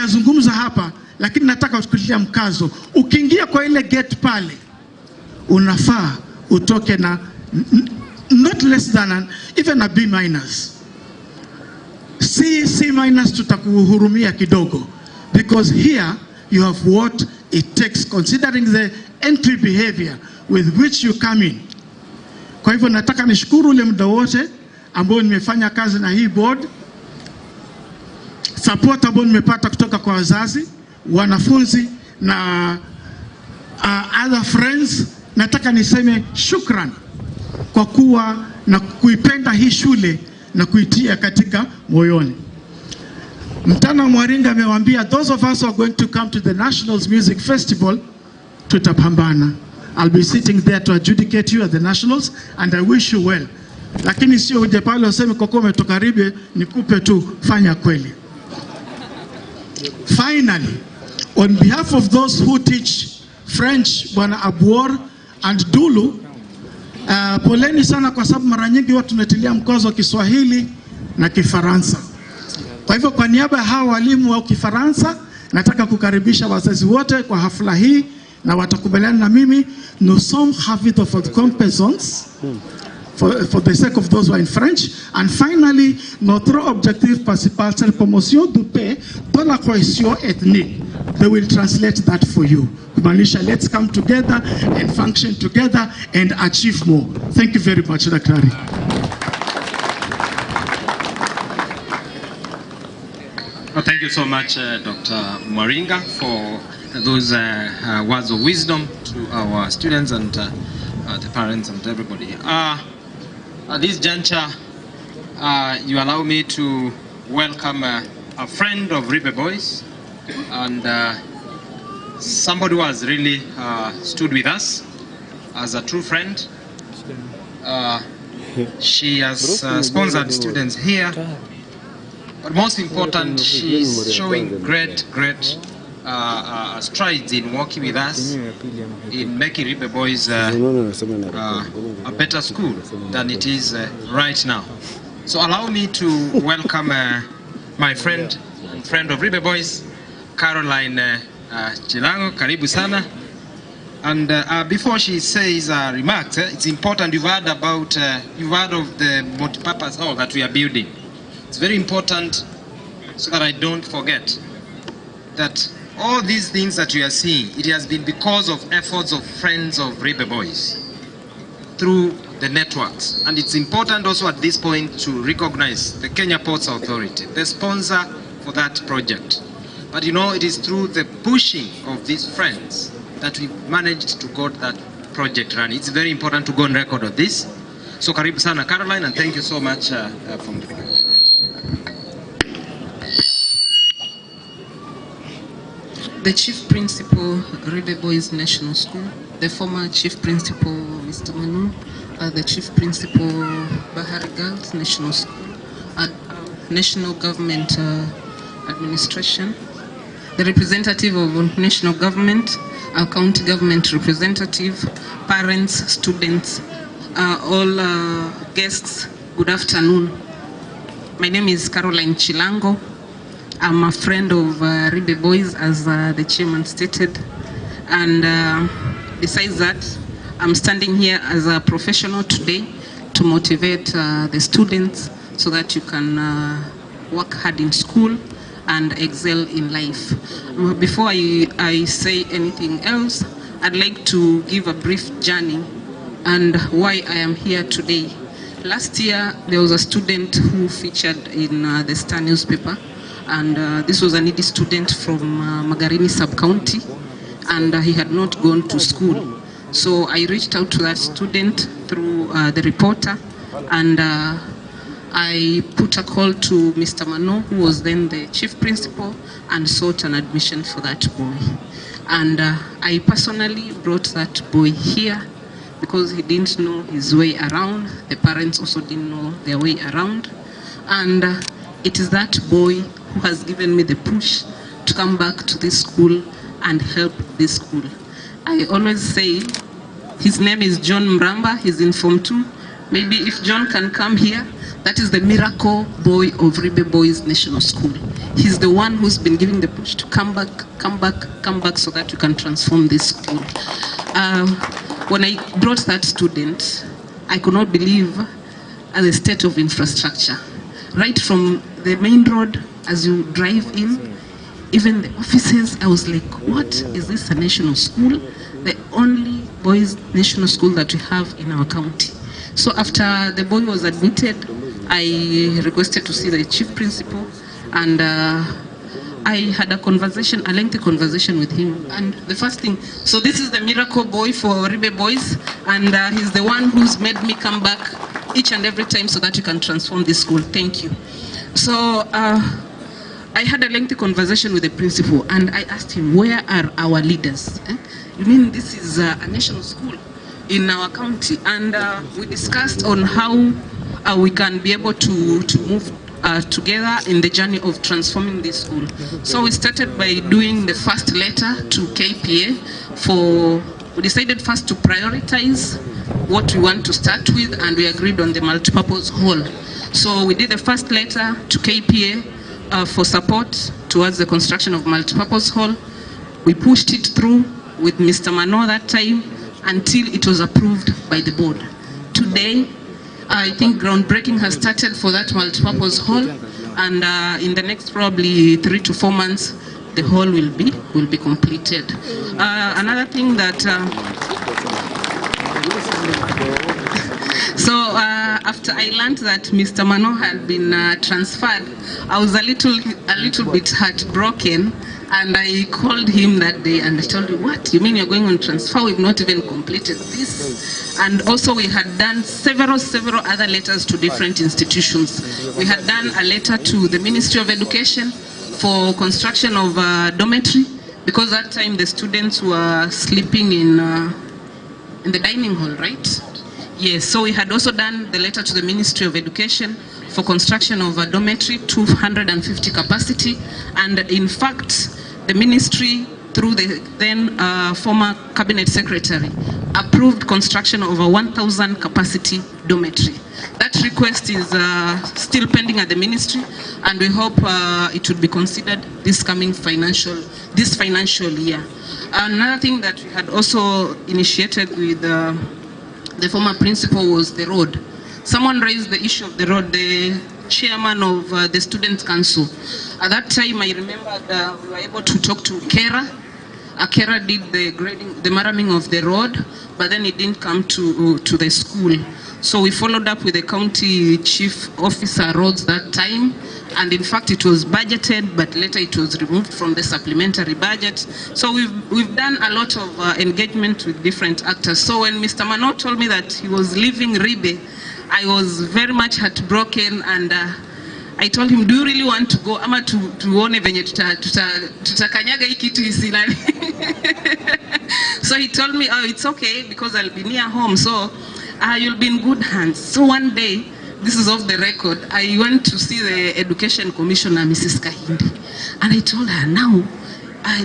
nimeyazungumza hapa, lakini nataka kukutia mkazo. Ukiingia kwa ile gate pale, unafaa utoke na not less than even a B minus. C minus tutakuhurumia kidogo, because here you have what it takes considering the entry behavior with which you come in. Kwa hivyo nataka nishukuru ule muda wote ambao nimefanya kazi na hii board, support ambao nimepata kutoka kwa wazazi, wanafunzi na other friends. Nataka niseme shukran kwa kuwa na kuipenda hii shule na kuitia katika moyoni. Mtana Mwaringa amewaambia those of us who are going to come to the Nationals Music Festival, tutapambana. I'll be sitting there to adjudicate you at the Nationals and I wish you well. Lakini sio uje pale useme kwa kuwa umetoka Ribe nikupe tu, fanya kweli. Finally, on behalf of those who teach French, Bwana Abuor and Dulu, poleni sana kwa sababu mara nyingi watu tunatilia mkazo wa Kiswahili na Kifaransa. Kwa hivyo kwa niaba ya hawa walimu wa Kifaransa, nataka kukaribisha wazazi wote kwa hafla hii na watakubaliana na mimi. Nous sommes ravis de votre compétence for the sake of those who are in French. And finally, notre objectif principal, c'est la promotion de paix dans la cohésion ethnique. They will translate that for you. Kumaanisha, let's come together and function together and achieve more. Thank you very much, Daktari. Well, thank you so much, Dr. Mwaringa, for those words of wisdom to our students and the parents and everybody. At this juncture, you allow me to welcome a friend of Ribe Boys and somebody who has really stood with us as a true friend. She has sponsored students here, but most important, she is showing great strides in working with us in making Ribe Boys a better school than it is right now. So allow me to welcome my friend and friend of Ribe Boys, Caroline Chilango. Karibu sana. And before she says remarks, it's important, you've heard of the multi-purpose hall that we are building. It's very important, so that I don't forget, that all these things that you are seeing, it has been because of efforts of friends of Ribe Boys through the networks. And it's important also at this point to recognize the Kenya Ports Authority, the sponsor for that project. But you know, it is through the pushing of these friends that we managed to get that project running. It's very important to go on record of this. So karibu sana Caroline, and thank you so much from the beginning. The Chief Principal, Ribe Boys National School, the former Chief Principal, Mr. Manu, the Chief Principal, Bahari Girls National School, National Government Administration, the representative of National Government, our County Government representative, parents, students, all guests, good afternoon. My name is Caroline Chilango. I'm a friend of Ribe Boys, as the chairman stated, and besides that, I'm standing here as a professional today to motivate the students so that you can work hard in school and excel in life. Before I say anything else, I'd like to give a brief journey and why I am here today. Last year, there was a student who featured in the Star newspaper, and this was a needy student from Magarini sub-county, and he had not gone to school. So I reached out to that student through the reporter, and I put a call to Mr. Mano, who was then the chief principal, and sought an admission for that boy. And I personally brought that boy here because he didn't know his way around. The parents also didn't know their way around. And it is that boy who has given me the push to come back to this school and help this school. I always say his name is John Mramba. He's in Form 2. Maybe if John can come here, That is the miracle boy of Ribe Boys National School. He's the one who's been giving the push to come back, so that we can transform this school. When I brought that student, I could not believe the state of infrastructure. Right from the main road, as you drive in, even the offices, I was like, what is this, a national school? The only boys national school that we have in our county. So after the boy was admitted, I requested to see the chief principal, and I had a lengthy conversation with him. And the first thing, so this is the miracle boy for Ribe Boys, and he's the one who's made me come back each and every time so that you can transform this school. Thank you. So I had a lengthy conversation with the principal, and I asked him, where are our leaders? You mean this is a national school in our county? And we discussed on how we can be able to move together in the journey of transforming this school. So we started by doing the first letter to KPA we decided first to prioritize what we want to start with, and we agreed on the multipurpose hall. So we did the first letter to KPA for support towards the construction of multipurpose hall. We pushed it through with Mr. Mano that time until it was approved by the board. Today, I think groundbreaking has started for that multipurpose hall, and in the next probably 3 to 4 months, the hall will be completed. Another thing that so after I learned that Mr. Mano had been transferred, I was a little bit heartbroken, and I called him that day and I told him, what, you mean you're going on transfer? We've not even completed this. And also we had done several other letters to different institutions. We had done a letter to the Ministry of Education for construction of a dormitory, because that time the students were sleeping in the dining hall, right? Yes, so we had also done the letter to the Ministry of Education for construction of a dormitory, 250 capacity, and in fact, the ministry, through the then former cabinet secretary, approved construction of a 1,000 capacity dormitory. That request is still pending at the ministry, and we hope it would be considered this financial year. Another thing that we had also initiated with the former principal was the road. Someone raised the issue of the road, the chairman of the Students' Council. At that time, I remember we were able to talk to Kera. Kera did the grading, the marraming of the road, but then it didn't come to the school. So we followed up with the county chief officer roads that time, and in fact it was budgeted, but later it was removed from the supplementary budget. So we've done a lot of engagement with different actors. So when Mr. Mano told me that he was leaving Ribe, I was very much heartbroken, and I told him, do you really want to go? Ama tuone venye tutakanyaga hii kitu isilani. So he told me, oh, it's okay because I'll be near home. So you'll be in good hands. So one day, this is off the record, I went to see the Education Commissioner, Mrs. Kahindi, and I told her, now,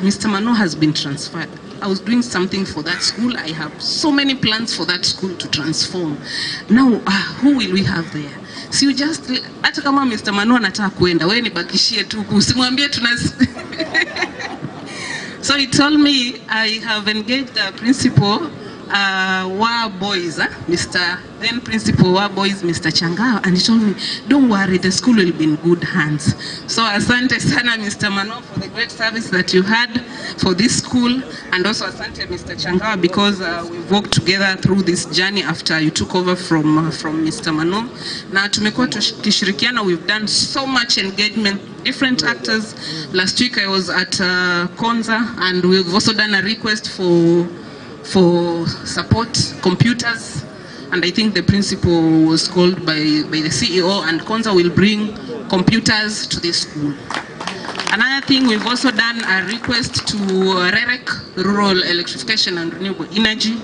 Mr. Mano has been transferred. I was doing something for that school. I have so many plans for that school to transform. Now, who will we have there? So you just, hata kama Mr. Mano anataka kuenda, wewe nibakishie tu, usimwambie So he told me I have engaged the principal Wa Boys, then principal Wa Boys, Mr. Changao, and he told me, don't worry, the school will be in good hands. So asante sana Mr. Mano for the great service that you had for this school, and also asante Mr. Changao because we've worked together through this journey after you took over from Mr. Mano. Na tumekuwa tukishirikiana, we've done so much engagement, different actors. Last week I was at Konza, and we've also done a request for support computers, and I think the principal was called by the CEO, and Konza will bring computers to the school. Another thing, we've also done a request to REREC, Rural Electrification and Renewable Energy.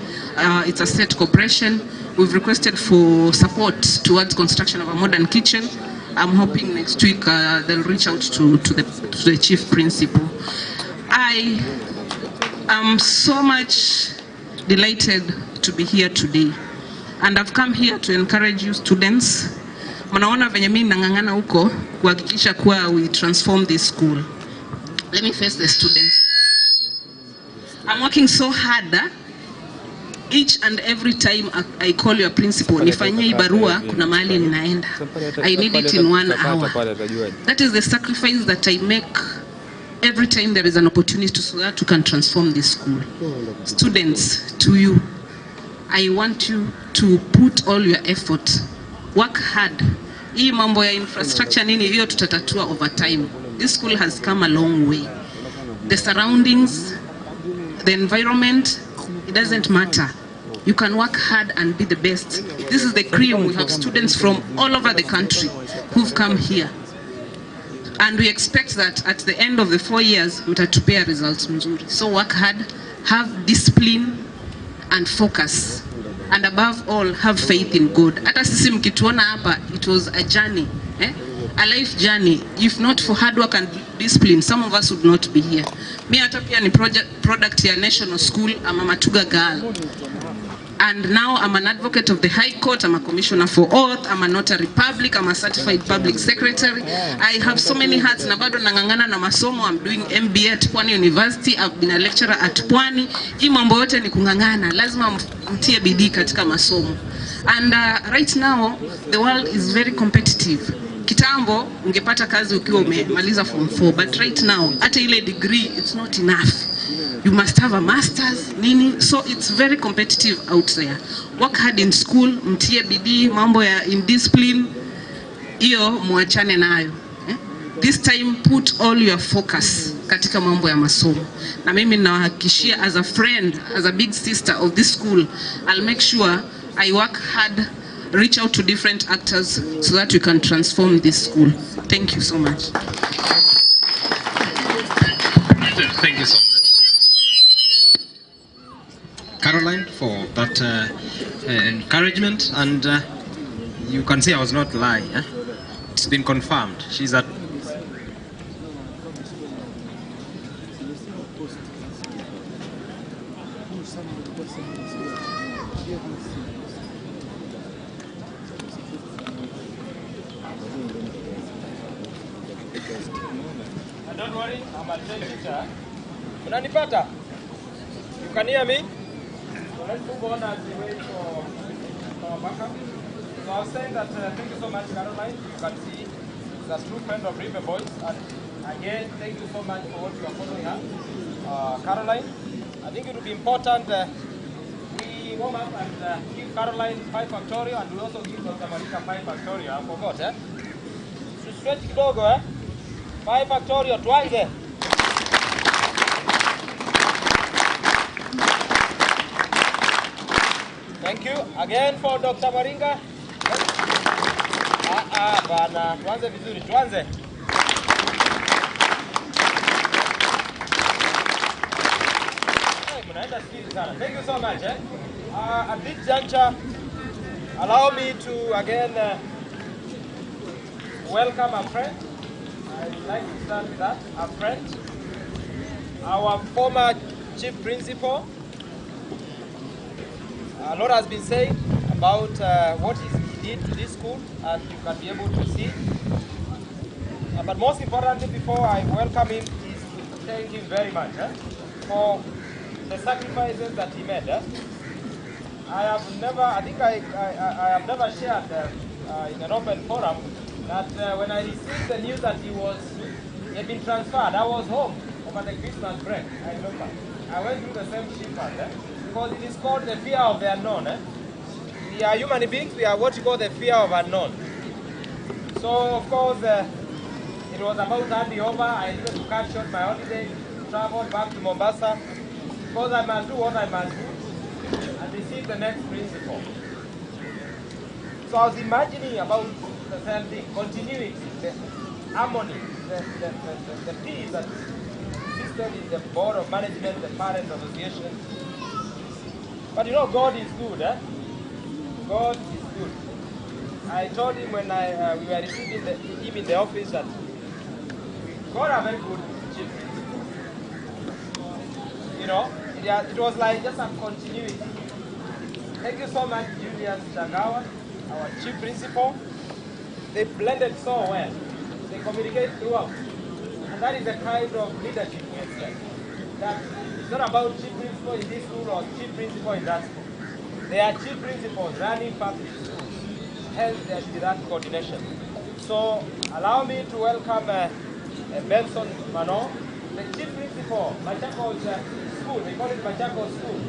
It's a state corporation. We've requested for support towards construction of a modern kitchen. I'm hoping next week they'll reach out to the chief principal. I am so much delighted to be here today, and I've come here to encourage you students. mnaona venye mimi nangangana huko kuhakikisha kuwa we transform this school. Let me face the students. I'm working so hard. Each and every time I call your principal, nifanyie barua, kuna mahali ninaenda. I need it in 1 hour. That is the sacrifice that I make every time there is an opportunity so that you can transform this school. Students, to you, I want you to put all your effort, work hard. Hii mambo ya infrastructure nini hiyo tutatatua over time. This school has come a long way. The surroundings, the environment, it doesn't matter. You can work hard and be the best. This is the cream. We have students from all over the country who've come here. And we expect that at the end of the 4 years, mtatupea results mzuri. So work hard, have discipline and focus. And above all, have faith in God. Hata sisi mkituona hapa, it was a journey. A life journey. If not for hard work and discipline, some of us would not be here. Me hata pia ni product ya national school. I'm a Matuga girl. And now I'm an advocate of the High Court, I'm a commissioner for oath, I'm a notary public, I'm a certified public secretary. I have so many hats, na bado nangangana na masomo. I'm doing MBA at Pwani University, I've been a lecturer at Pwani. Hii mambo yote ni kungangana, lazima mtie bidii katika masomo. And right now, the world is very competitive. Kitambo, ungepata kazi ukiwa umemaliza form 4, but right now, hata ile degree, it's not enough. You must have a master's, nini, so it's very competitive out there. Work hard in school, mtie bidii, mambo ya indiscipline, iyo muachane nayo. This time put all your focus katika mambo ya masomo. Na mimi nawahakikishia as a friend, as a big sister of this school, I'll make sure I work hard, reach out to different actors so that we can transform this school. Thank you so much. Thank you so much, Caroline, for that encouragement. And you can see I was not lying. It's been confirmed. She's at don't worry, I'm a trained teacher. Unanipata? You can hear me? So let's move on as we wait for our backup. So I was saying that thank you so much, Caroline. You can see she's a true friend of River Boys. And again, thank you so much for what you are following up. Caroline, I think it would be important we warm up and give Caroline 5 factorial, and we also give Dr. Marika 5 factorial. I forgot, eh? So stretch kidogo, eh? 5 factorial, tuanze. Thank you. Again for Dr. Maringa. Bana, tuanze vizuri, tuanze. Thank you so much. At this juncture, allow me to again welcome a friend. I'd like to start with that, a friend. Our former chief principal. A lot has been said about what he did to this school, and you can be able to see. But most importantly, before I welcome him, is to thank him very much for the sacrifices that he made. I have never shared in an open forum that when I received the news that he had been transferred, I was home over the Christmas break. I remember. I went through the same shift because it is called the fear of the unknown. We are human beings, we are what you call the fear of unknown. So of course, it was about handing over. I needed to cut short my holiday, travel back to Mombasa, because I must do what I must do and receive the next principal. So I was imagining about the same thing, continuity, the harmony, the peace that existed in the board of management, the parent association. But you know, God is good, God is good. I told him when we were receiving him in the office that we got a very good chief principal. You know, it was like just a continuity. Thank you so much, Julius Chagawa, our chief principal. they blended so well. They communicate throughout. And that is the kind of leadership we expect. That it's not about chief principal in this school or chief principal in that school. They are chief principals running public schools. Hence there should be that coordination. So allow me to welcome Benson Mano, the chief principal, Machakos School. They call it Machakos School.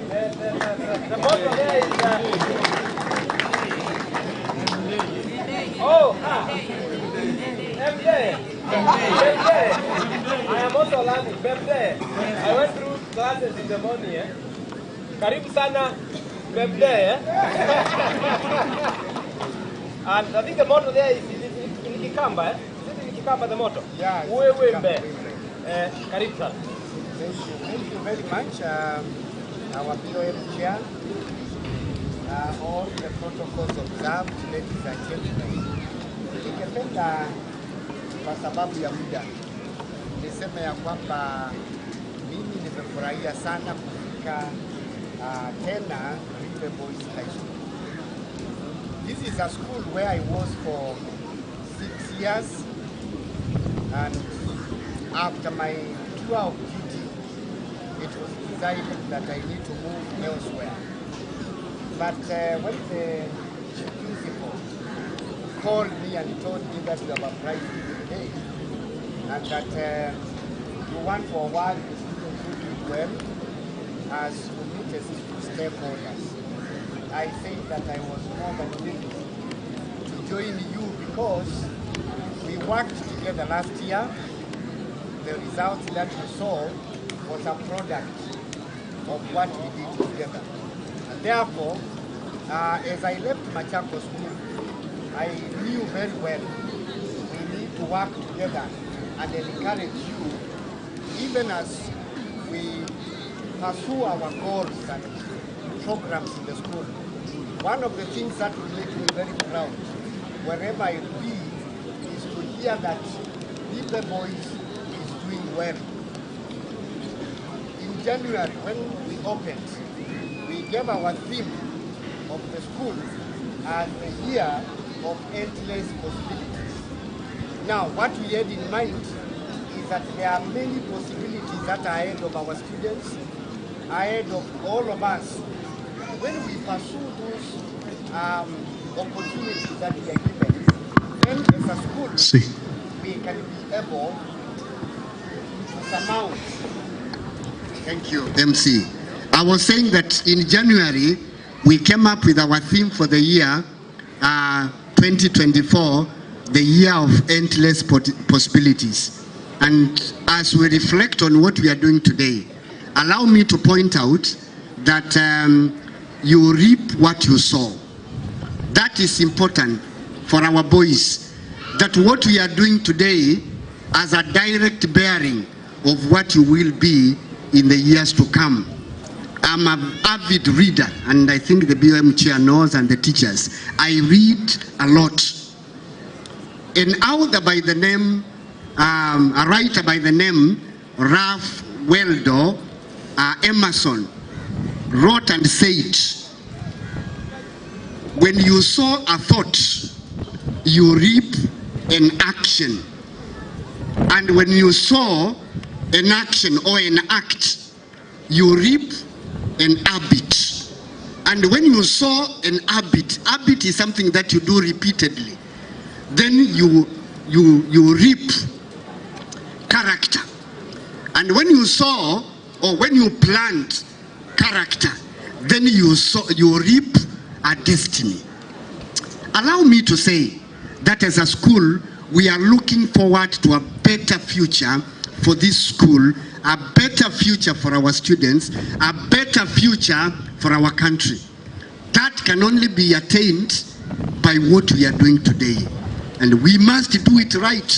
The motto there is MJ. I am also learning. MJ. I went through classes in the morning. Karibu sana, MJ. And I think the motto there is in Kikamba. Is it in Kikamba the motto? Yeah. Wewe mbe. Karibu sana. Thank you very much, our BOM chair, all the protocols observed, ladies and gentlemen. Ningependa kwa sababu ya muda niseme ya kwamba mimi nimefurahia sana kufika tena River Boys High School. This is a school where I was for 6 years, and after my tour of duty, it was decided that I need to move elsewhere. But when the chief principal called me and told me that you have applied today, and that you want to award the students who did well as committed stakeholders, I said that I was more than willing to join you because we worked together last year. The result that you saw was a product of what we did together. And therefore, as I left Machakos School, I knew very well we need to work together and encourage you, even as we pursue our goals and programs in the school. One of the things that will make me very proud, wherever I be, is to hear that River Boys is doing well. In January, when we opened, we gave our theme of the school as the year of endless possibilities. Now, what we had in mind is that there are many possibilities that are ahead of our students, ahead of all of us. When we pursue those opportunities that we are given, then as a school, we can be able to surmount. Thank you, MC. I was saying that in January, we came up with our theme for the year 2024, the year of endless possibilities. And as we reflect on what we are doing today, allow me to point out that you reap what you sow. That is important for our boys, that what we are doing today has a direct bearing of what you will be in the years to come. I'm an avid reader, and I think the BOM chair knows, and the teachers. I read a lot. An author by the name, a writer by the name Ralph Waldo Emerson wrote and said, when you sow a thought, you reap an action. And when you sow an action or an act, you reap an habit. And when you sow an habit is something that you do repeatedly, then you reap character. And when you sow or when you plant character, then you reap a destiny. Allow me to say that as a school, we are looking forward to a better future for this school, a better future for our students, a better future for our country. That can only be attained by what we are doing today. And we must do it right.